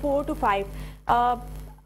4 to 5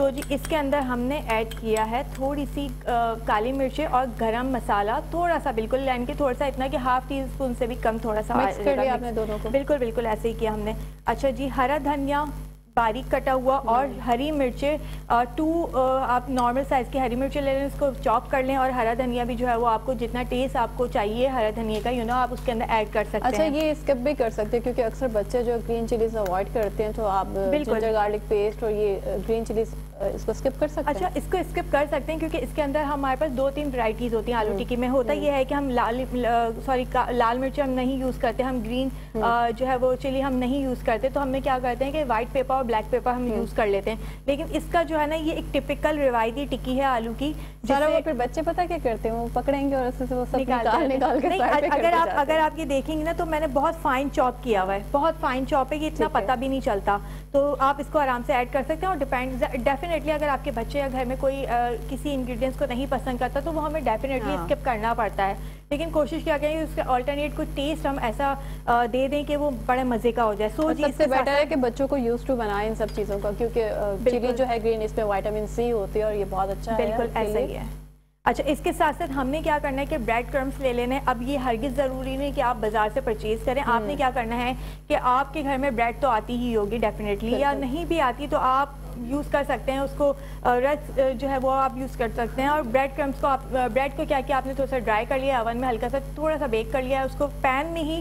تو جی اس کے اندر ہم نے ایڈ کیا ہے تھوڑی سی کالی مرچیں اور گرم مسالہ تھوڑا سا، بالکل لین کے تھوڑا سا اتنا کہ ہاف ٹی اسپون سے بھی کم تھوڑا سا مکس کر لیا آپ نے دونوں کو؟ بالکل بالکل ایسے ہی کیا ہم نے. اچھا جی ہرا دھنیا باریک کٹا ہوا اور ہری مرچیں 2 آپ نارمل سائز کی ہری مرچیں لے لیں، اس کو چاپ کر لیں، اور ہرا دھنیا بھی جو ہے وہ آپ کو جتنا ٹیسٹ آپ کو چاہیے ہرا دھنیا کا آپ اس کے اندر ایڈ کر سکتے ہیں. اچھا یہ اسکپ بھی کر سکتے ہیں کیونکہ اکثر بچے جو گرین چلیز اوائڈ کرتے ہیں تو آپ جنجر گارلک پیسٹ اور یہ گرین چلیز اس کو اسکپ کر سکتے ہیں. اچھا اس کو اسکپ کر سکتے ہیں کیونکہ اس کے اندر ہمارے پاس 2-3 ورائٹیز ہوتی ہیں آلو ٹکی میں. ہوتا یہ ہے کہ ہم لال مرچ ہم نہیں یوز کرتے، ہم گرین جو ہے وہ چلی ہم نہیں یوز کرتے، تو ہم نے کیا کرتے ہیں کہ وائٹ پیپر اور بلیک پیپر ہم یوز کر لیتے ہیں. لیکن اس کا جو ہے نا یہ ایک ٹپکل روایتی ٹکی ہے آلو کی. پھر بچے پتہ کیا کرتے ہیں، وہ پکڑیں گے اور اس سے وہ سب نکال کے اگر آپ یہ دیکھیں گے نا تو میں نے بہت فائن چاپ کیا ہوا ہے، بہت فائن چاپ ہے کہ اتنا پتہ بھی نہیں چلتا. تو آپ اس کو آرام سے ایڈ کر سکتے ہیں. اور ڈیفینیٹلی اگر آپ کے بچے یا گھر میں کوئی کسی انگریڈینٹس کو نہیں پسند کرتا تو وہ ہمیں ڈیفینیٹلی اسکپ کرنا پڑتا ہے. لیکن کوشش کیا کریں اس کے آلٹرنیٹ کو ٹیسٹ ہم ایسا دے دیں کہ وہ بڑے مزے کا ہو جائے. سو سب سے بیٹر ہے کہ بچوں کو یوز ٹو بنائیں ان سب چیزوں کا، کیونکہ چلی جو ہے گرین اس میں وائٹامن سی ہوتی ہے اور یہ بہت اچھا ہے. بالکل ایسا ہی ہے. اچھا اس کے ساتھ ساتھ ہم نے کیا کرنا ہے کہ بریڈ کرمز لے لینے. اب یہ ہرگز ضروری نہیں کہ آپ بازار سے پرچیز کریں. آپ نے کیا کرنا ہے کہ آپ کے گھر میں بریڈ تو آتی ہی ہوگی ڈیفینیٹلی، یا نہیں بھی آتی تو آپ یوز کر سکتے ہیں اس کو، رس جو ہے وہ آپ یوز کر سکتے ہیں. اور بریڈ کرمز کو بریڈ کو کیا آپ نے تھوڑا سا ڈرائی کر لیا، اوون میں ہلکا سا تھوڑا سا بیک کر لیا، اس کو پین میں ہی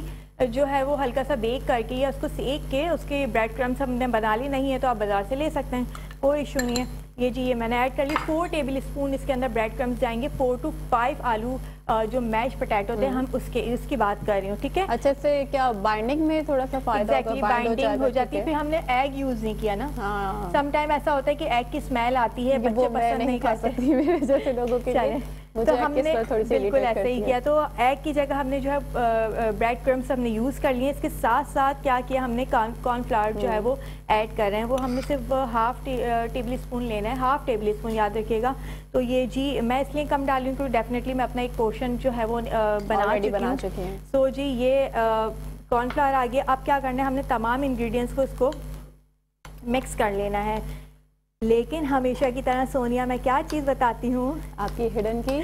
جو ہے وہ ہلکا سا بیک کر کے یا اس کو سیک کے اس کے بریڈ کرمز ہم نے بنا لی. نہیں ہے تو آپ بازار سے لے سکتے ہیں، کوئی ایشو نہیں ہے. یہ جی یہ میں نے ایڈ کر لی. 4 ٹیبل اسپون اس کے اندر بریڈ کرمز جائیں گے. 4 to 5 آلو جو میش پوٹیٹو تھے ہم اس کی بات کر رہی ہوں. ٹھیک ہے. اچھا سے کیا بائنڈنگ میں تھوڑا سا فائدہ ہوگا، بائنڈنگ ہو جاتی ہے. پھر ہم نے ایگ یوز نہیں کیا نا. سم ٹائم ایسا ہوتا ہے کہ ایگ کی اسمیل آتی ہے، بچے پسند نہیں کھا سکتی میرے جیسے لوگوں کے لیے. تو ہم نے بالکل ایسے ہی کیا. تو ایگ کی جگہ ہم نے جو ہے بریڈ کرمز ہم نے یوز کر لیے. اس کے ساتھ ساتھ کیا کیا ہم نے کارن فلاور جو ہے وہ ایڈ کر رہے ہیں. وہ ہم نے صرف ہاف ٹیبل اسپون لینا ہے، ہاف ٹیبل اسپون یاد رکھیے گا. تو یہ جی میں اس لیے کم ڈالی ہوں کیونکہ ڈیفینیٹلی میں اپنا ایک پورشن جو ہے وہ بنا چکی ہوں. سو جی یہ کارن فلاور آ گیا. اب کیا کرنا ہے، ہم نے تمام انگریڈینٹس کو اس کو مکس کر لینا ہے. لیکن ہمیشہ کی طرح سونیا میں کیا چیز بتاتی ہوں، آپ کی ہڈن کی.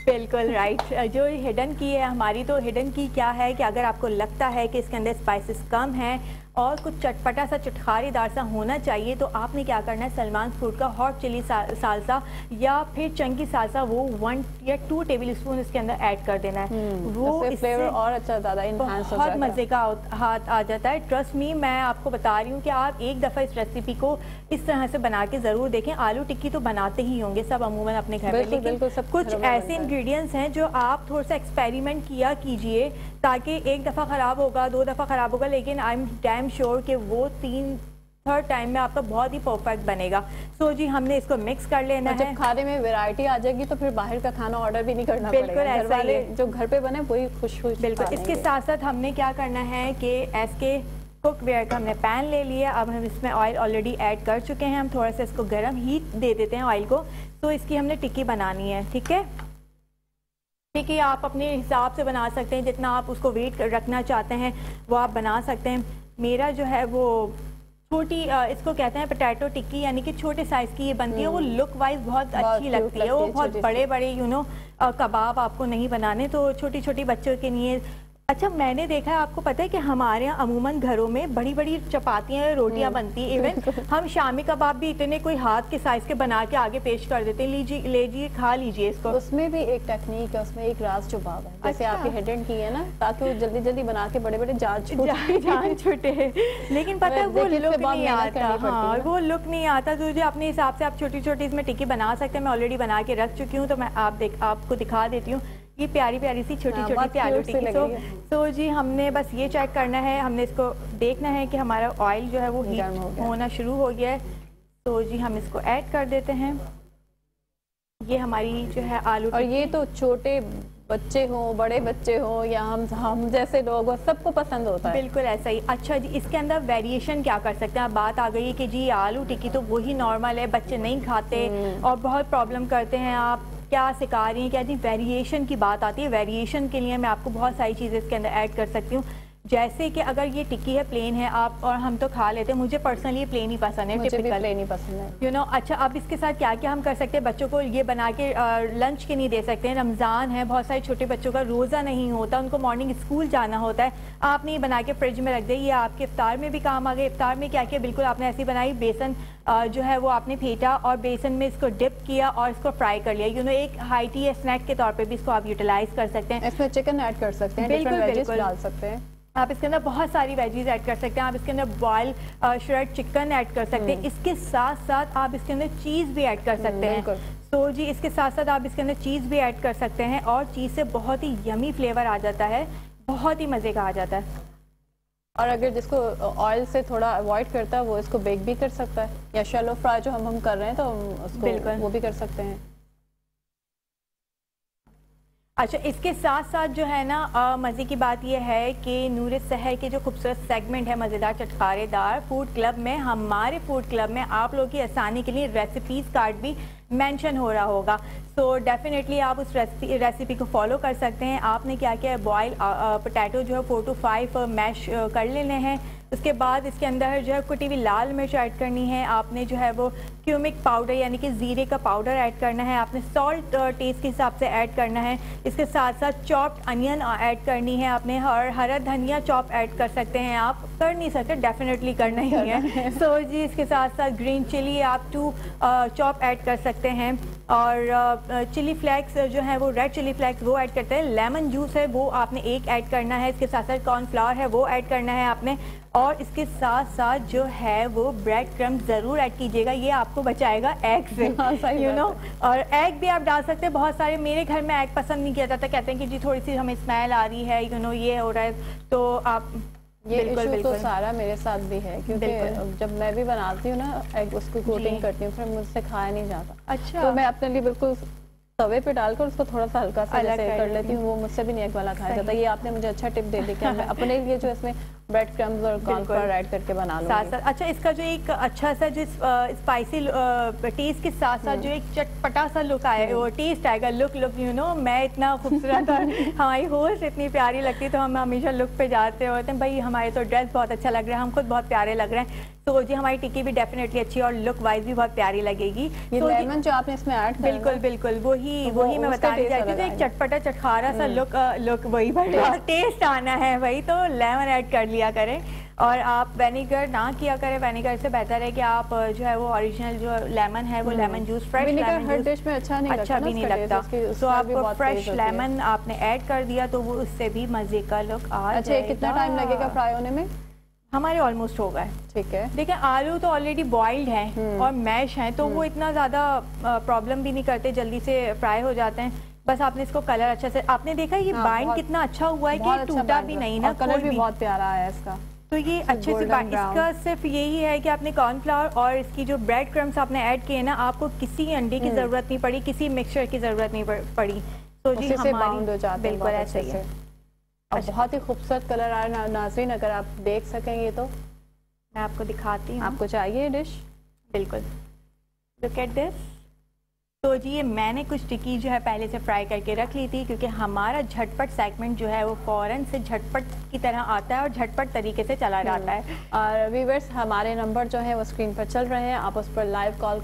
بالکل رائٹ. جو ہڈن کی ہے ہماری، تو ہڈن کی کیا ہے کہ اگر آپ کو لگتا ہے کہ اس کے اندر اسپائسز کم ہیں اور کچھ چٹپٹا سا چٹخاری دار سا ہونا چاہیے تو آپ نے کیا کرنا ہے، سلمان فوڈ کا ہاٹ چلی سالسا یا پھر چنکی سالسا وہ 1 یا 2 ٹیبل اسپون اس کے اندر ایڈ کر دینا ہے. وہ فلیور اور اچھا زیادہ انہانس ہو جاتا ہے، بہت مزے کا ہاتھ آ جاتا ہے. ٹرسٹ می میں آپ کو بتا رہی ہوں کہ آپ ایک دفعہ اس ریسیپی کو اس طرح سے بنا کے ضرور دیکھیں. آلو ٹکی تو بناتے ہی ہوں گے سب عموماً اپنے گھر میں، لیکن کچھ ایسے انگریڈینٹس ہیں جو آپ تھوڑا سا ایکسپیریمنٹ کیا کیجئے، تاکہ ایک دفعہ خراب ہوگا، 2 دفعہ خراب ہوگا، لیکن آئی ایم ڈیم شیور کہ وہ 3rd ٹائم میں آپ کا بہت ہی پرفیکٹ بنے گا. سو جی ہم نے اس کو مکس کر لینا ہے. جب کھانے میں ویرائٹی آ جائے گی تو پھر باہر کا کھانا آرڈر بھی نہیں کرنا پڑے گا. بالکل ایسا ہی ہے، جو گھر پہ بنے وہی خوش بالکل. اس کے ساتھ ساتھ ہم نے کیا کرنا ہے کہ ایس کے کوک ویئر کا ہم نے پین لے لیا. اب ہم اس میں آئل آلریڈی ایڈ کر چکے ہیں. ہم تھوڑا سا اس کو گرم ہیٹ دے دیتے ہیں آئل کو. تو اس کی ہم نے ٹکی بنانی ہے. ٹھیک ہے. ٹکی آپ اپنے حساب سے بنا سکتے ہیں، جتنا آپ اس کو ویٹ رکھنا چاہتے ہیں وہ آپ بنا سکتے ہیں. میرا جو ہے وہ چھوٹی اس کو کہتے ہیں پوٹیٹو ٹکی، یعنی کہ چھوٹے سائز کی یہ بنتی ہے. وہ لک وائز بہت اچھی لگتی ہے. وہ بہت بڑے بڑے کباب آپ کو نہیں بنانے، تو چھوٹی چھوٹی بچوں کے لیے. اچھا میں نے دیکھا ہے، آپ کو پتہ ہے کہ ہمارے یہاں عموماً گھروں میں بڑی بڑی چپاتیاں روٹیاں بنتی ہیں. ایون ہم شامی کباب بھی اتنے کوئی ہاتھ کے سائز کے بنا کے آگے پیش کر دیتے ہیں، لیجیے کھا لیجیے اس کو. اس میں بھی ایک ٹیکنیک ہے، اس میں ایک راز چھپا ہوا ہے. جیسے آپ کی ہڈن کی ہے نا، تاکہ وہ جلدی جلدی بنا کے بڑے بڑے جان چھوٹے. لیکن پتہ ہے وہ لک نہیں آتا. ہاں وہ لک نہیں آتا. تو جو اپنے حساب سے آپ چھوٹی چھوٹی اس میں ٹکی بنا سکتے ہیں. میں آلریڈی بنا کے رکھ چکی ہوں، تو میں آپ کو دکھا دیتی ہوں. یہ پیاری پیاری سی چھوٹی چھوٹی سی آلو ٹکی. تو جی ہم نے بس یہ چیک کرنا ہے، ہم نے اس کو دیکھنا ہے کہ ہمارا آئل جو ہے وہ ہیٹ ہونا شروع ہو گیا ہے. تو جی ہم اس کو ایڈ کر دیتے ہیں. یہ ہماری جو ہے آلو. اور یہ تو چھوٹے بچے ہوں، بڑے بچے ہوں، یا ہم جیسے لوگ ہوں، سب کو پسند ہوتا ہے. بالکل ایسا ہی. اچھا جی اس کے اندر ویریشن کیا کر سکتے ہیں. اب بات آ گئی ہے کہ جی آلو ٹکی تو وہی نارمل ہے، بچے نہیں کھاتے اور بہت پرابلم کرتے ہیں. آپ کیا سکھا رہی ہیں؟ کیا جی ویریشن کی بات آتی ہے. ویریشن کے لیے میں آپ کو بہت ساری چیزیں اس کے اندر ایڈ کر سکتی ہوں. جیسے کہ اگر یہ ٹکی ہے پلین ہے آپ اور ہم تو کھا لیتے ہیں, مجھے پرسنلی یہ پلین ہی پسند ہے, مجھے بھی پلین ہی پسند ہے. یو نو اچھا اب اس کے ساتھ کیا کیا ہم کر سکتے ہیں, بچوں کو یہ بنا کے لنچ کے نہیں دے سکتے ہیں, رمضان ہے, بہت سارے چھوٹے بچوں کا روزہ نہیں ہوتا, ان کو مارننگ اسکول جانا ہوتا ہے, آپ نے یہ بنا کے فریج میں رکھ دیں, یہ آپ کے افطار میں بھی کام آ گئے. افطار میں کیا کیا بالکل آپ نے ایسی بنائی, بیسن جو ہے وہ آپ نے پھیٹا اور بیسن میں اس کو ڈپ کیا اور اس کو فرائی کر لیا, یو نو ایک ہائٹی اسنیک کے طور پہ بھی اس کو آپ یوٹیلائز کر سکتے ہیں. اس میں چکن ایڈ کر سکتے ہیں, بالکل بالکل ڈال سکتے ہیں آپ اس کے اندر بہت ساری ویجیز ایڈ کر سکتے ہیں, آپ اس کے اندر بوائل شریڈ چکن ایڈ کر سکتے ہیں, اس کے ساتھ ساتھ آپ اس کے اندر چیز بھی ایڈ کر سکتے ہیں. تو جی اس کے ساتھ ساتھ آپ اس کے اندر چیز بھی ایڈ کر سکتے ہیں اور چیز سے بہت ہی یمی فلیور آ جاتا ہے, بہت ہی مزے کا آ جاتا ہے. اور اگر جس کو آئل سے تھوڑا اوائڈ کرتا ہے وہ اس کو بیک بھی کر سکتا ہے, یا شیلو فرائی جو ہم کر رہے ہیں تو اس کو وہ بھی کر سکتے ہیں. اچھا اس کے ساتھ ساتھ جو ہے نا مزے کی بات یہ ہے کہ نور سحر کے جو خوبصورت سیگمنٹ ہے مزیدار چٹکارے دار فوڈ کلب میں, ہمارے فوڈ کلب میں آپ لوگوں کی آسانی کے لیے ریسیپیز کارڈ بھی مینشن ہو رہا ہوگا. سو ڈیفینیٹلی آپ اس ریسیپی کو فالو کر سکتے ہیں. آپ نے کیا کیا بوائل پوٹیٹو جو ہے 4 to 5 میش کر لینے ہیں, اس کے بعد اس کے اندر جو ہے کٹی ہوئی لال مرچ ایڈ کرنی ہے, آپ نے جو ہے وہ کیومک پاؤڈر یعنی کہ زیرے کا پاؤڈر ایڈ کرنا ہے, آپ نے سالٹ ٹیسٹ کے حساب سے ایڈ کرنا ہے, اس کے ساتھ ساتھ چاپڈ انین ایڈ کرنی ہے آپ نے, اور ہرا دھنیا چاپ ایڈ کر سکتے ہیں, آپ کر نہیں سکتے ڈیفینیٹلی کرنا ہی ہے. سو جی اس کے ساتھ ساتھ گرین چلی آپ 2 چاپ ایڈ کر سکتے ہیں, اور چلی فلیکس جو ہے وہ ریڈ چلی فلیکس وہ ایڈ کرتے ہیں, لیمن جوس ہے وہ آپ نے 1 ایڈ کرنا ہے, اس کے ساتھ ساتھ کارن فلاور ہے وہ ایڈ کرنا ہے آپ نے, اور اس کے ساتھ ساتھ جو ہے وہ بریڈ کرم ضرور ایڈ کیجیے گا, یہ آپ کو بچائے گا ایگ سے, یو نو. اور ایگ بھی آپ ڈال سکتے ہیں, بہت سارے میرے گھر میں ایگ پسند نہیں کیا جاتا, کہتے ہیں کہ جی تھوڑی سی ہمیں اسمیل آ رہی ہے, یو نو یہ ہو رہا ہے, تو آپ یہ ایشو تو سارا میرے ساتھ بھی ہے, کیونکہ جب میں بھی بناتی ہوں نا ایگ اس کو کوٹنگ کرتی ہوں, پھر مجھ سے کھایا نہیں جاتا. اچھا تو میں اپنے لیے بالکل توے پہ ڈال کر اس کو تھوڑا سا ہلکا سا جیسے کر لیتی ہوں, وہ مجھ سے بھی نہیں ایگ والا کھایا جاتا. یہ آپ نے مجھے اچھا ٹپ دے دی کہ میں اپنے لیے جو اس میں بریڈ کرمز اور کارن فلاور ایڈ کر کے بنا لوں گی. اچھا اس کا جو ایک اچھا سا جو اسپائسی ٹیسٹ کے ساتھ ساتھ جو ایک چٹپٹا سا لک آئے وہ ٹیسٹ آئے گا, لک یو نو, میں اتنا خوبصورت اور ہماری ہوسٹ اتنی پیاری لگتی تو ہم ہمیشہ لک پہ جاتے ہوتے ہیں, بھائی ہمارے تو ڈریس بہت اچھا لگ رہا ہے, ہم خود بہت پیارے لگ رہے ہیں, تو جی ہماری ٹکی بھی ڈیفینیٹلی اچھی اور لک وائز بھی بہت پیاری لگے گی. یہ لیمن جو آپ نے اس میں ایڈ بالکل بالکل وہی میں بتانے چاہتی ہوں, ایک چٹپٹا چٹخارا سا لک وہی ٹیسٹ آنا ہے وہی, تو لیمن ایڈ کر لیا کریں. اور آپ وینیگر نہ کیا کریں, وینیگر سے بہتر ہے کہ آپ جو ہے وہ اوریجنل جو لیمن ہے وہ لیمن جوس فریش لیمن ہر ڈش میں اچھا بھی نہیں لگتا, تو آپ فریش لیمن آپ نے ایڈ کر دیا تو وہ اس سے بھی مزے کا لک آ جائے گا. اچھا کتنا ٹائم لگے گا فرائی ہونے میں؟ ہمارے آلموسٹ ہو گئے. ٹھیک ہے, دیکھیں آلو تو آلریڈی بوائلڈ ہیں اور میش ہیں, تو وہ اتنا زیادہ پرابلم بھی نہیں کرتے, جلدی سے فرائی ہو جاتے ہیں. بس آپ نے اس کو کلر اچھا سے, آپ نے دیکھا یہ بائنڈ کتنا اچھا ہوا ہے کہ ٹوٹا بھی نہیں نا, کلر بھی بہت پیارا ہے اس کا. تو یہ اچھے سے اس کا صرف یہی ہے کہ آپ نے کارن فلاور اور اس کی جو بریڈ کرمس آپ نے ایڈ کیے نا, آپ کو کسی انڈے کی ضرورت نہیں پڑی, کسی مکسچر کی ضرورت نہیں پڑی, تو جی ہماری بالکل ایسا ہی ہے. بہت ہی خوبصورت کلر آ رہا ہے ناظرین, اگر آپ دیکھ سکیں یہ تو میں آپ کو دکھاتی ہوں. آپ کو چاہیے ڈش؟ بالکل, لک ایٹ دس. تو جی یہ میں نے کچھ ٹکی جو ہے پہلے سے فرائی کر کے رکھ لی تھی, کیونکہ ہمارا جھٹپٹ سیگمنٹ جو ہے وہ فوراً سے جھٹپٹ کی طرح آتا ہے اور جھٹپٹ طریقے سے چلا جاتا ہے. اور ویورز ہمارے نمبر جو ہے وہ اسکرین پر چل رہے ہیں, آپ اس پر لائیو کال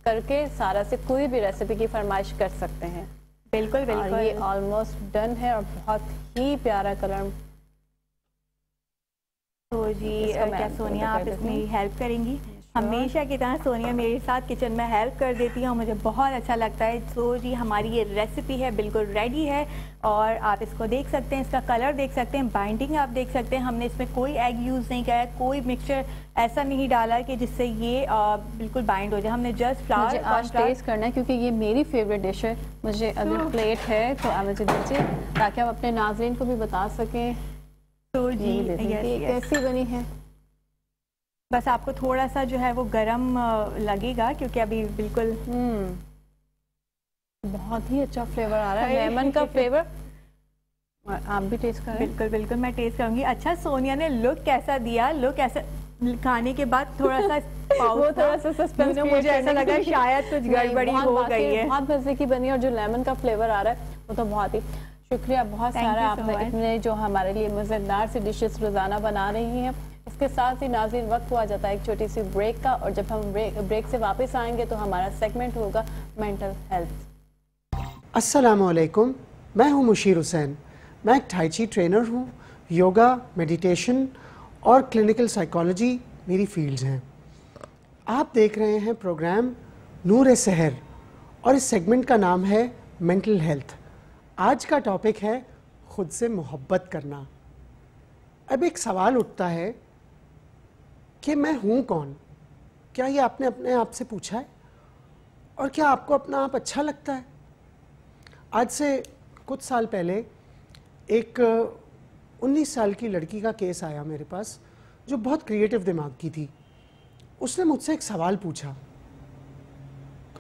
کر کے سارا سے کوئی بھی ریسیپی کی فرمائش کر سکتے ہیں. بالکل بالکل, یہ آلموسٹ ڈن ہے اور بہت ہی پیارا کلر. تو جی کیا سونیا آپ اس میں ہیلپ کریں گی؟ ہمیشہ کی طرح سونیا میرے ساتھ کچن میں ہیلپ کر دیتی ہے اور مجھے بہت اچھا لگتا ہے. سو جی ہماری یہ ریسیپی ہے بالکل ریڈی ہے, اور آپ اس کو دیکھ سکتے ہیں, اس کا کلر دیکھ سکتے ہیں, بائنڈنگ آپ دیکھ سکتے ہیں. ہم نے اس میں کوئی ایگ یوز نہیں کیا ہے, کوئی مکسچر ایسا نہیں ڈالا کہ جس سے یہ بالکل بائنڈ ہو جائے. ہم نے جسٹ فلاور آج ٹیسٹ کرنا ہے کیونکہ یہ میری فیوریٹ ڈش ہے. مجھے اگر پلیٹ ہے تو آپ مجھے دیجیے تاکہ ہم اپنے ناظرین کو بھی بتا سکیں. تو جی کیسی بنی ہے. بس آپ کو تھوڑا سا جو ہے وہ گرم لگے گا کیونکہ ابھی بالکل بہت ہی اچھا فلیور آ رہا ہے, لیمن کا فلیور. آپ بھی ٹیسٹ کریں. بالکل بالکل میں ٹیسٹ کروں گی. اچھا سونیا نے لک کیسا دیا, لک ایسا کھانے کے بعد تھوڑا سا سسپینس, مجھے ایسا لگا شاید کچھ گڑبڑی ہو گئی ہے. بہت مزے کی بنی, اور جو لیمن کا فلیور آ رہا ہے وہ تو بہت ہی. شکریہ بہت سارا، آپ نے جو ہمارے لیے مزیدار سی ڈشز روزانہ بنا رہی ہیں. اس کے ساتھ ہی ناظرین وقت ہوا جاتا ہے ایک چھوٹی سی بریک کا، اور جب ہم بریک سے واپس آئیں گے تو ہمارا سیگمنٹ ہوگا مینٹل ہیلتھ. السلام علیکم، میں ہوں مشیر حسین. میں ایک ٹائی چی ٹرینر ہوں. یوگا، میڈیٹیشن اور کلینکل سائیکالوجی میری فیلڈز ہیں. آپ دیکھ رہے ہیں پروگرام نور سحر، اور اس سیگمنٹ کا نام ہے مینٹل ہیلتھ. آج کا ٹاپک ہے خود سے محبت کرنا. اب ایک سوال اٹھتا ہے کہ میں ہوں کون؟ کیا یہ آپ نے اپنے آپ سے پوچھا ہے؟ اور کیا آپ کو اپنا آپ اچھا لگتا ہے؟ آج سے کچھ سال پہلے ایک 19 سال کی لڑکی کا کیس آیا میرے پاس، جو بہت کریٹو دماغ کی تھی. اس نے مجھ سے ایک سوال پوچھا،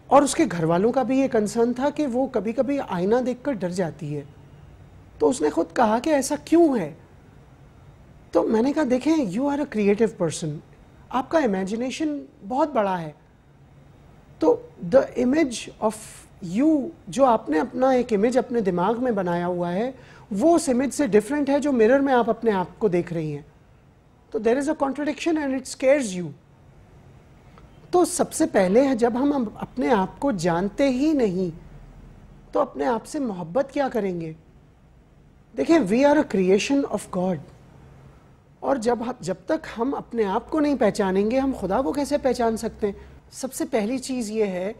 اور اس کے گھر والوں کا بھی یہ کنسرن تھا کہ وہ کبھی کبھی آئینہ دیکھ کر ڈر جاتی ہے. تو اس نے خود کہا کہ ایسا کیوں ہے؟ تو میں نے کہا دیکھیں، you are a creative person, آپ کا امیجنیشن بہت بڑا ہے. تو دا امیج آف یو، جو آپ نے اپنا ایک امیج اپنے دماغ میں بنایا ہوا ہے، وہ اس امیج سے ڈفرینٹ ہے جو مرر میں آپ اپنے آپ کو دیکھ رہی ہیں. تو there is a contradiction and it scares you. تو سب سے پہلے جب ہم اپنے آپ کو جانتے ہی نہیں تو اپنے آپ سے محبت کیا کریں گے؟ دیکھیں، we are a creation of God, اور جب تک ہم اپنے آپ کو نہیں پہچانیں گے، ہم خدا کو کیسے پہچان سکتے ہیں؟ سب سے پہلی چیز یہ ہے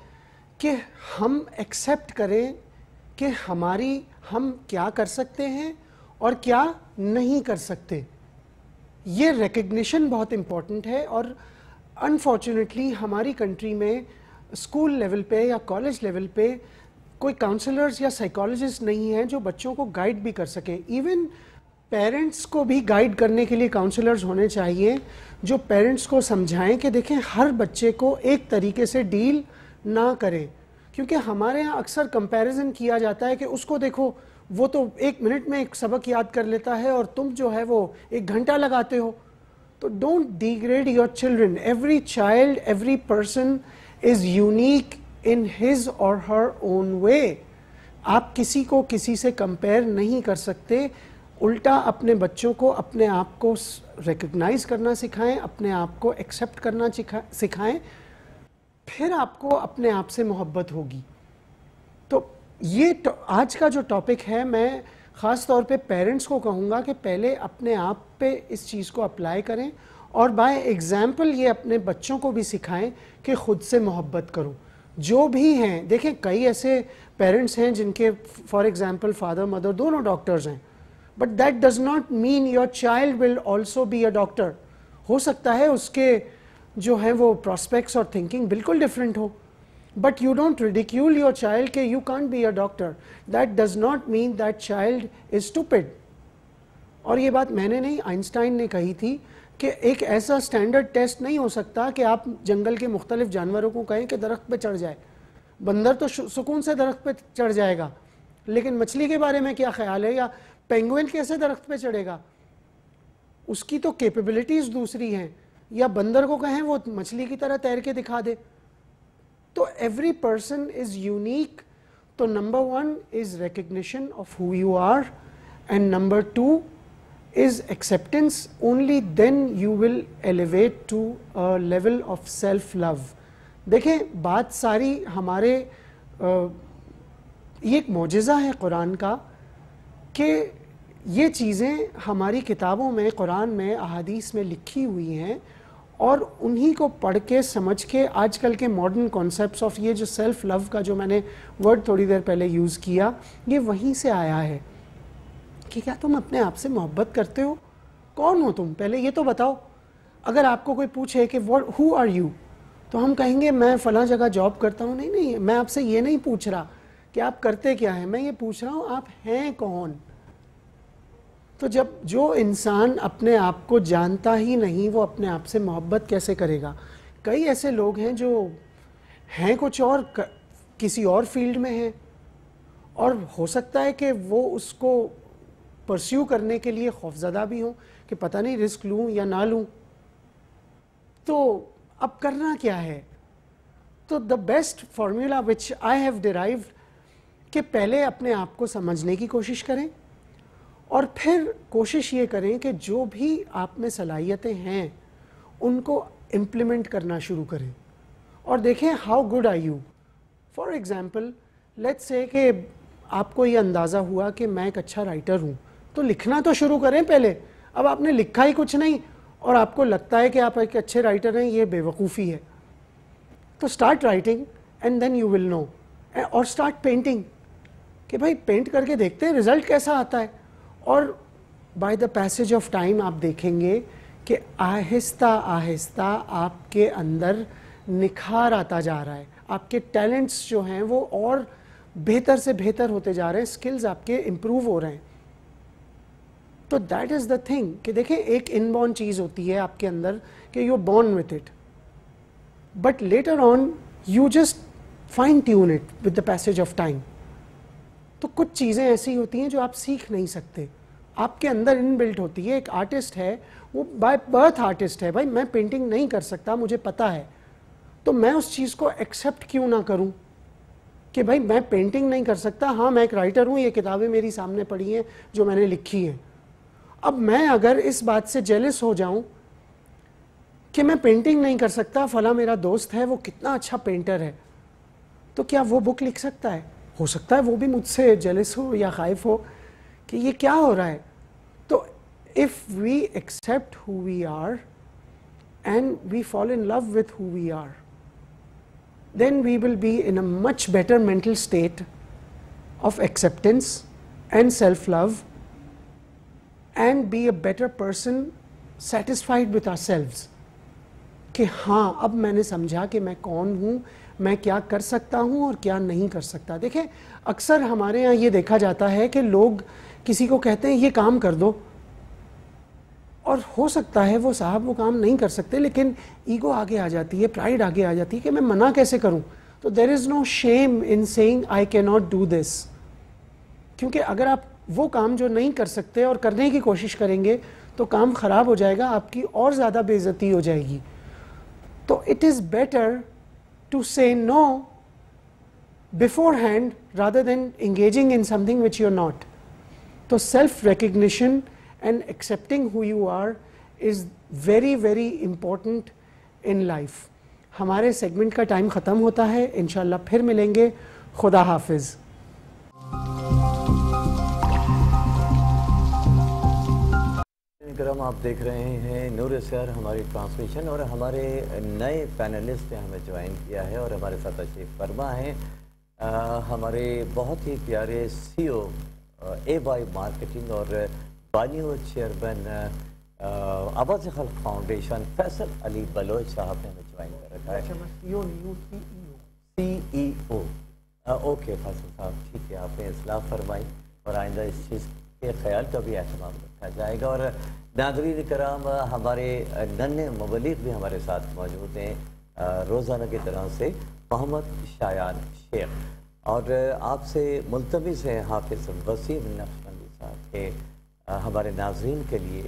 کہ ہم ایکسیپٹ کریں کہ ہم کیا کر سکتے ہیں اور کیا نہیں کر سکتے. یہ ریکگنیشن بہت امپورٹنٹ ہے. اور انفارچونیٹلی ہماری کنٹری میں اسکول لیول پہ یا کالج لیول پہ کوئی کاؤنسلرز یا سائیکالوجسٹ نہیں ہیں جو بچوں کو گائیڈ بھی کر سکیں. ایون پیرنٹس کو بھی گائیڈ کرنے کے لیے کاؤنسلرز ہونے چاہیے جو پیرنٹس کو سمجھائیں کہ دیکھیں، ہر بچے کو ایک طریقے سے ڈیل نہ کریں. کیونکہ ہمارے ہاں اکثر کمپیریزن کیا جاتا ہے کہ اس کو دیکھو، وہ تو 1 منٹ میں ایک سبق یاد کر لیتا ہے اور تم جو ہے وہ 1 گھنٹہ لگاتے ہو. تو don't degrade your children. Every child, every person is unique in his or ہر اون وے. آپ کسی کو کسی سے کمپیئر نہیں کر سکتے. الٹا اپنے بچوں کو اپنے آپ کو ریکگنائز کرنا سکھائیں، اپنے آپ کو ایکسیپٹ کرنا سکھائیں، پھر آپ کو اپنے آپ سے محبت ہوگی. تو یہ آج کا جو ٹاپک ہے، میں خاص طور پہ پیرنٹس کو کہوں گا کہ پہلے اپنے آپ پہ اس چیز کو اپلائی کریں، اور بائی ایگزامپل یہ اپنے بچوں کو بھی سکھائیں کہ خود سے محبت کرو. جو بھی ہیں، دیکھیں کئی ایسے پیرنٹس ہیں جن کے فار ایگزامپل فادر مدر دونوں ڈاکٹرز ہیں، but that does not mean your child will also be a doctor. ہو سکتا ہے اس کے جو ہیں وہ پراسپیکٹس اور تھنکنگ بالکل ڈفرینٹ ہو، but you don't ridicule your child کہ you can't be a doctor. That does not mean that child is stupid. اور یہ بات میں نے نہیں، آئنسٹائن نے کہی تھی کہ ایک ایسا اسٹینڈرڈ ٹیسٹ نہیں ہو سکتا کہ آپ جنگل کے مختلف جانوروں کو کہیں کہ درخت پہ چڑھ جائے. بندر تو سکون سے درخت پہ چڑھ جائے گا، لیکن مچھلی کے بارے میں کیا خیال ہے؟ یا پینگوئن کیسے درخت پہ چڑھے گا؟ اس کی تو کیپیبلٹیز دوسری ہیں. یا بندر کو کہیں وہ مچھلی کی طرح تیر کے دکھا دے. تو ایوری پرسن از یونیک. تو number 1 is recognition of who you are, and number 2 is acceptance. Only then you will elevate to a level of self love. دیکھیں، بات ساری ہمارے یہ ایک معجزہ ہے قرآن کا کہ یہ چیزیں ہماری کتابوں میں، قرآن میں، احادیث میں لکھی ہوئی ہیں، اور انہی کو پڑھ کے سمجھ کے آج کل کے ماڈرن کانسیپٹس آف یہ جو سیلف لو کا جو میں نے ورڈ تھوڑی دیر پہلے یوز کیا، یہ وہیں سے آیا ہے. کہ کیا تم اپنے آپ سے محبت کرتے ہو؟ کون ہو تم؟ پہلے یہ تو بتاؤ. اگر آپ کو کوئی پوچھے کہ ہو آر یو، تو ہم کہیں گے میں فلاں جگہ جاب کرتا ہوں. نہیں، میں آپ سے یہ نہیں پوچھ رہا کہ آپ کرتے کیا ہیں، میں یہ پوچھ رہا ہوں آپ ہیں کون. تو جو انسان اپنے آپ کو جانتا ہی نہیں، وہ اپنے آپ سے محبت کیسے کرے گا؟ کئی ایسے لوگ ہیں جو ہیں کچھ اور، کسی اور فیلڈ میں ہیں، اور ہو سکتا ہے کہ وہ اس کو پرسیو کرنے کے لیے خوفزدہ بھی ہوں کہ پتہ نہیں رسک لوں یا نہ لوں. تو اب کرنا کیا ہے؟ تو the best formula which I have derived کہ پہلے اپنے آپ کو سمجھنے کی کوشش کریں اور پھر کوشش یہ کریں کہ جو بھی آپ میں صلاحیتیں ہیں ان کو امپلیمنٹ کرنا شروع کریں اور دیکھیں how good are you. For example let's say کہ آپ کو یہ اندازہ ہوا کہ میں ایک اچھا رائٹر ہوں, تو لکھنا تو شروع کریں پہلے. اب آپ نے لکھا ہی کچھ نہیں اور آپ کو لگتا ہے کہ آپ ایک اچھے رائٹر ہیں, یہ بے وقوفی ہے. تو start writing and then you will know. اور اسٹارٹ پینٹنگ کہ بھائی پینٹ کر کے دیکھتے ہیں رزلٹ کیسا آتا ہے. اور by the passage of time آپ دیکھیں گے کہ آہستہ آہستہ آپ کے اندر نکھار آتا جا رہا ہے, آپ کے ٹیلنٹس جو ہیں وہ اور بہتر سے بہتر ہوتے جا رہے ہیں, سکلز آپ کے امپروو ہو رہے ہیں. تو دیٹ از دا تھنگ کہ دیکھیں ایک ان بورن چیز ہوتی ہے آپ کے اندر کہ you born with it, but later on you just fine tune it with the passage of time. تو کچھ چیزیں ایسی ہوتی ہیں جو آپ سیکھ نہیں سکتے, آپ کے اندر ان بلٹ ہوتی ہے. ایک آرٹسٹ ہے وہ بائی برتھ آرٹسٹ ہے, بھائی میں پینٹنگ نہیں کر سکتا مجھے پتا ہے, تو میں اس چیز کو ایکسیپٹ کیوں نہ کروں کہ بھائی میں پینٹنگ نہیں کر سکتا, ہاں میں ایک رائٹر ہوں, یہ کتابیں میری سامنے پڑھی ہیں جو میں نے لکھی ہیں. اب میں اگر اس بات سے جیلس ہو جاؤں کہ میں پینٹنگ نہیں کر سکتا, فلاں میرا دوست ہے وہ کتنا اچھا پینٹر ہے, تو کیا وہ بک لکھ سکتا ہے؟ ہو سکتا ہے وہ بھی مجھ سے جیلس ہو یا خائف ہو کہ یہ کیا ہو رہا ہے. تو if we accept who we are and we fall in love with who we are, then we will be in a much better mental state of acceptance and self-love and be a better person satisfied with ourselves. کہ ہاں اب میں نے سمجھا کہ میں کون ہوں, میں کیا کر سکتا ہوں اور کیا نہیں کر سکتا. دیکھیں اکثر ہمارے یہاں یہ دیکھا جاتا ہے کہ لوگ کسی کو کہتے ہیں یہ کام کر دو, اور ہو سکتا ہے وہ صاحب وہ کام نہیں کر سکتے, لیکن ایگو آگے آ جاتی ہے, پرائڈ آگے آ جاتی ہے کہ میں منع کیسے کروں. تو there is know shame in seeing آئی کی ناٹ ڈو دس, کیونکہ اگر آپ وہ کام جو نہیں کر سکتے اور کرنے کی کوشش کریں گے تو کام خراب ہو جائے گا, آپ کی اور زیادہ بے عزتی ہو جائے گی. تو اٹ از بیٹر ٹو سے نو beforehand rather than engaging in something which you're not. تو self recognition and accepting who you are is very very important in life. ہمارے سیگمنٹ کا ٹائم ختم ہوتا ہے, انشاءاللہ پھر ملیں گے. خدا حافظ. کرم آپ دیکھ رہے ہیں نور سحر ہماری ٹرانسمیشن, اور ہمارے نئے پینلسٹ نے ہمیں جوائن کیا ہے اور ہمارے ساتھ تشریف فرما ہیں ہمارے بہت ہی پیارے سی او اے وائی مارکیٹنگ اور بانیو چیئرمین آواز خلق فاؤنڈیشن فیصل علی بلوچ صاحب نے ہمیں جوائن کر رکھا ہے. سی ای او. اوکے فیصل صاحب ٹھیک ہے, آپ نے اصلاح فرمائی اور آئندہ اس چیز کے خیال کا بھی اہتمام رکھا جائے گا. اور ناظرین کرام ہمارے ننھے مبلغ بھی ہمارے ساتھ موجود ہیں روزانہ کی طرح سے, محمد شایان شیخ, اور آپ سے ملتمس ہیں حافظ وسیم نقشبندی صاحب کے ہمارے ناظرین کے لیے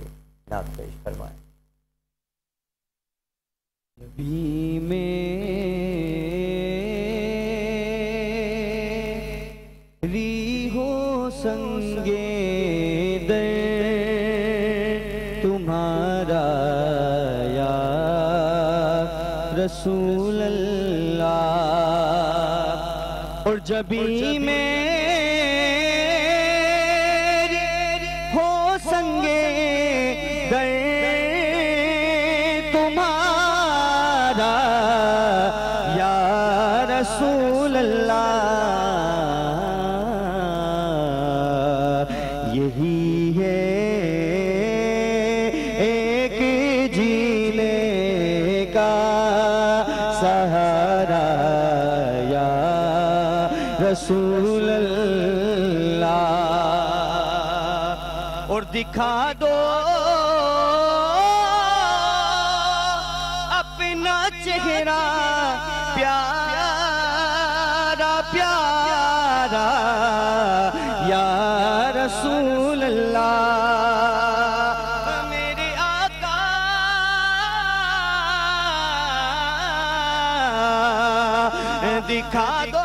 نعت پیش فرمائیں. نبی میری ہو سنگے در تمہارا یا رسول اللہ, اور جبھی میں ہو سنگے در تمہارا یا رسول اللہ, یہی ہے ایک جینے کا سہارا یا رسول اللہ, اور دکھا دو اپنا چہرہ پیارا پیارا یا رسول اللہ, میرے آقا دکھا دو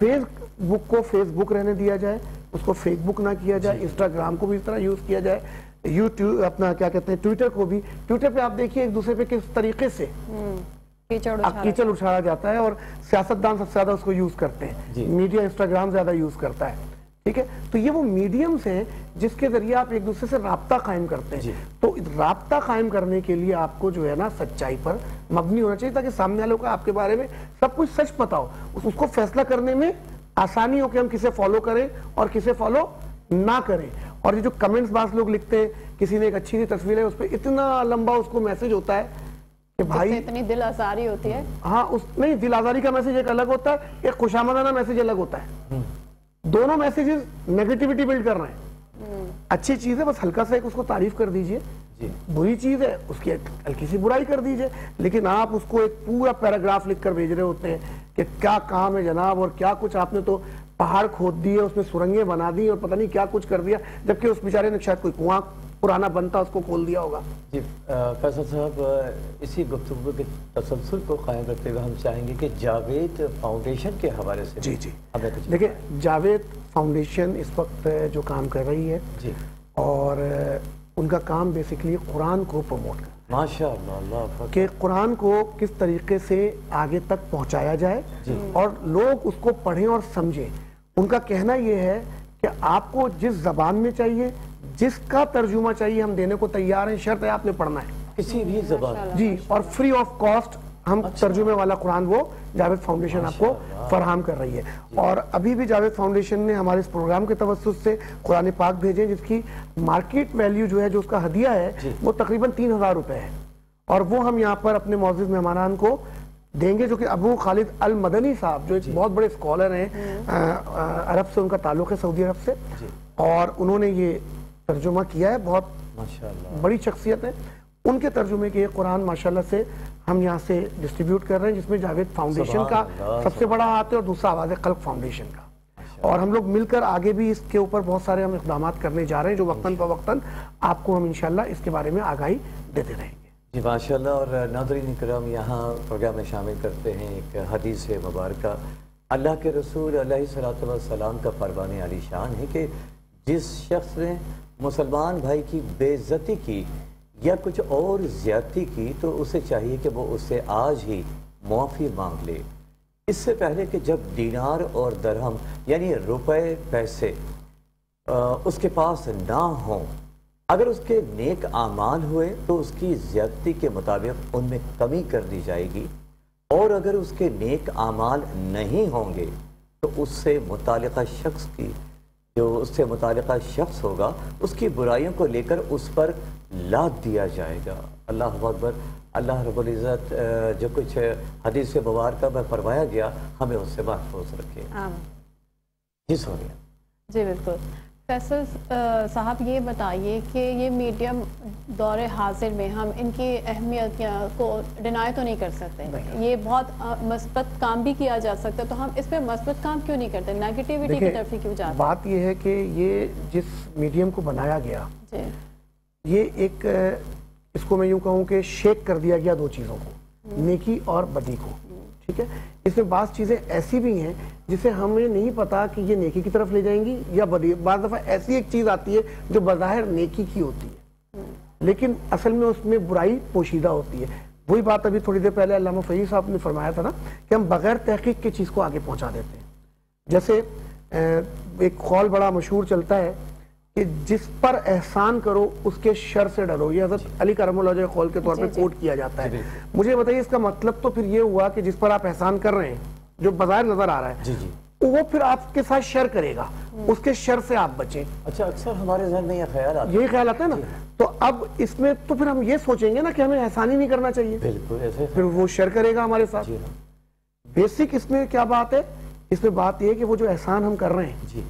فیس بک کو فیس بک رہنے دیا جائے, اس کو فیک بک نہ کیا جائے, انسٹاگرام کو بھی اس طرح یوز کیا جائے, یوٹیوب اپنا کیا کہتے ہیں ٹویٹر کو بھی, ٹویٹر پہ آپ دیکھیے ایک دوسرے پہ کس طریقے سے کیچڑ اچھالا جاتا ہے اور سیاستدان سب سے زیادہ اس کو یوز کرتے ہیں, میڈیا انسٹاگرام زیادہ یوز کرتا ہے, ٹھیک ہے. تو یہ وہ میڈیمز ہیں جس کے ذریعے آپ ایک دوسرے سے رابطہ قائم کرتے ہیں. تو رابطہ قائم کرنے کے لیے آپ کو جو ہے نا سچائی پر مبنی ہونا چاہیے, تاکہ سامنے والوں کو آپ کے بارے میں سب کچھ سچ پتا ہو, اس کو فیصلہ کرنے میں آسانی ہو کہ ہم کسے فالو کریں اور کسے فالو نہ کریں. اور یہ جو کمنٹس بعض لوگ لکھتے ہیں, کسی نے ایک اچھی سی تصویر ہے, اس پہ اتنا لمبا اس کو میسج ہوتا ہے کہ بھائی اتنی دل آزاری ہوتی ہے. ہاں نہیں, دل آزاری کا میسج ایک الگ ہوتا ہے, ایک خوشامدانہ میسج الگ ہوتا ہے. دونوں میسیجز نیگیٹیوٹی بلڈ کر رہے ہیں. اچھی چیز ہے, بس ہلکا سا ایک اس کو تعریف کر دیجئے, بری چیز ہے اس کی ہلکی سی برائی کر دیجئے, لیکن آپ اس کو ایک پورا پیراگراف لکھ کر بھیج رہے ہوتے ہیں کہ کیا کام ہے جناب, اور کیا کچھ آپ نے تو پہاڑ کھود دیے, اس میں سرنگیں بنا دی اور پتہ نہیں کیا کچھ کر دیا, جبکہ اس بیچارے نے شاید کوئی کنواں پرانا بنتا اس کو کھول دیا ہوگا. جی فیصل صاحب, اسی گفتگو کے تسلسل کو قائم رکھتے ہوئے ہم چاہیں گے کہ جاوید فاؤنڈیشن کے حوالے سے جی دیکھیں, جاوید فاؤنڈیشن اس وقت جو کام کر رہی ہے اور ان کا کام بیسیکلی قرآن کو پروموٹ کرنا, ماشاءاللہ, اللہ کہ قرآن کو کس طریقے سے آگے تک پہنچایا جائے اور لوگ اس کو پڑھیں اور سمجھیں. ان کا کہنا یہ ہے کہ آپ کو جس زبان میں چاہیے, جس کا ترجمہ چاہیے, ہم دینے کو تیار ہیں, شرط ہے آپ نے پڑھنا ہے کسی بھی زبان. جی, اور فری آف کاسٹ ہم ترجمے والا قرآن وہ جاوید فاؤنڈیشن آپ کو فراہم کر رہی ہے. اور ابھی بھی جاوید فاؤنڈیشن نے ہمارے اس پروگرام کے توسط سے قرآن پاک بھیجے, جس کی مارکیٹ ویلیو جو ہے, جو اس کا ہدیہ ہے, وہ تقریباً 3000 روپے ہے, اور وہ ہم یہاں پر اپنے معزز مہمانان کو دیں گے, جو کہ ابو خالد المدنی صاحب, جو ایک بہت بڑے اسکالر ہیں, عرب سے ان کا تعلق ہے, سعودی عرب سے, اور انہوں نے یہ ترجمہ کیا ہے, بہت بڑی شخصیت ہے. ان کے ترجمے کے قرآن ماشاءاللہ سے ہم یہاں سے ڈسٹریبیوٹ کر رہے ہیں, جس میں جاوید فاؤنڈیشن کا سب سے بڑا ہاتھ ہے اور دوسرا آواز خلق فاؤنڈیشن کا. اور ہم لوگ مل کر آگے بھی اس کے اوپر بہت سارے ہم اقدامات کرنے جا رہے ہیں, جو وقتاً فوقتاً آپ کو ہم انشاءاللہ اس کے بارے میں آگاہی دیتے رہیں گے. جی ماشاءاللہ. اور ناظرین کرام, یہاں پروگرام میں شامل کرتے ہیں ایک حدیث مبارکہ. اللہ کے رسول علیہ الصلوۃ والسلام کا فرمان عالی شان ہے کہ جس شخص نے مسلمان بھائی کی بے عزتی کی یا کچھ اور زیادتی کی, تو اسے چاہیے کہ وہ اس سے آج ہی معافی مانگ لے, اس سے پہلے کہ جب دینار اور درہم یعنی روپے پیسے اس کے پاس نہ ہوں. اگر اس کے نیک اعمال ہوئے تو اس کی زیادتی کے مطابق ان میں کمی کر دی جائے گی, اور اگر اس کے نیک اعمال نہیں ہوں گے تو اس سے متعلقہ شخص ہوگا, اس کی برائیوں کو لے کر اس پر لاد دیا جائے گا. اللہ اکبر. اللہ رب العزت جو کچھ حدیث مبارکہ میں فرمایا گیا, ہمیں اس سے محفوظ رکھے. جی سونیا. جی بالکل. فیصل صاحب, یہ بتائیے کہ یہ میڈیم دور حاضر میں ہم ان کی اہمیت کو ڈینائی تو نہیں کر سکتے, یہ بہت مثبت کام بھی کیا جا سکتا ہے, تو ہم اس پہ مثبت کام کیوں نہیں کرتے, نیگیٹیوٹی کی طرف ہی کیوں جاتے ہیں؟ بات یہ ہے کہ یہ جس میڈیم کو بنایا گیا, یہ ایک اس کو میں یوں کہوں کہ شیک کر دیا گیا دو چیزوں کو, نیکی اور بدی کو, ٹھیک ہے. اس میں بعض چیزیں ایسی بھی ہیں جسے ہمیں نہیں پتا کہ یہ نیکی کی طرف لے جائیں گی یا بدی. بعض دفعہ ایسی ایک چیز آتی ہے جو بظاہر نیکی کی ہوتی ہے, لیکن اصل میں اس میں برائی پوشیدہ ہوتی ہے. وہی بات ابھی تھوڑی دیر پہلے علامہ فہیم صاحب نے فرمایا تھا نا, کہ ہم بغیر تحقیق کی چیز کو آگے پہنچا دیتے ہیں. جیسے ایک قول بڑا مشہور چلتا ہے کہ جس پر احسان کرو اس کے شر سے ڈرو, یہ حضرت علی کرم اللہ قول کے طور پہ کوٹ کیا جاتا ہے. مجھے بتائیے اس کا مطلب تو پھر یہ ہوا کہ جس پر آپ احسان کر رہے ہیں, جو بظاہر نظر آ رہا ہے, وہ پھر آپ کے ساتھ شر کرے گا, اس کے شر سے آپ بچیں. اچھا, اکثر ہمارے ذہن میں یہ خیال آتا ہے, یہی خیال آتا ہے نا. تو اب اس میں تو پھر ہم یہ سوچیں گے نا کہ ہمیں احسان ہی نہیں کرنا چاہیے, بالکل ایسے, پھر وہ شر کرے گا ہمارے ساتھ. بیسک اس میں کیا بات ہے, اس میں بات یہ ہے کہ وہ جو احسان ہم کر رہے ہیں,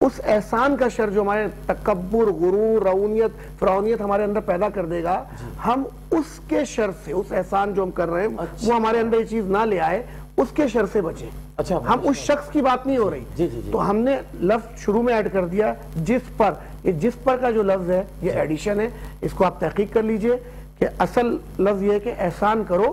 اس احسان کا شر جو ہمارے تکبر, غرور, رعونیت, فرعونیت ہمارے اندر پیدا کر دے گا, ہم اس کے شر سے, اس احسان جو ہم کر رہے ہیں وہ ہمارے اندر یہ چیز نہ لے آئے, اس کے شر سے بچیں. اچھا, ہم اس شخص کی بات نہیں ہو رہی. تو ہم نے لفظ شروع میں ایڈ کر دیا جس پر. یہ جس پر کا جو لفظ ہے یہ ایڈیشن ہے, اس کو آپ تحقیق کر لیجئے کہ اصل لفظ یہ ہے کہ احسان کرو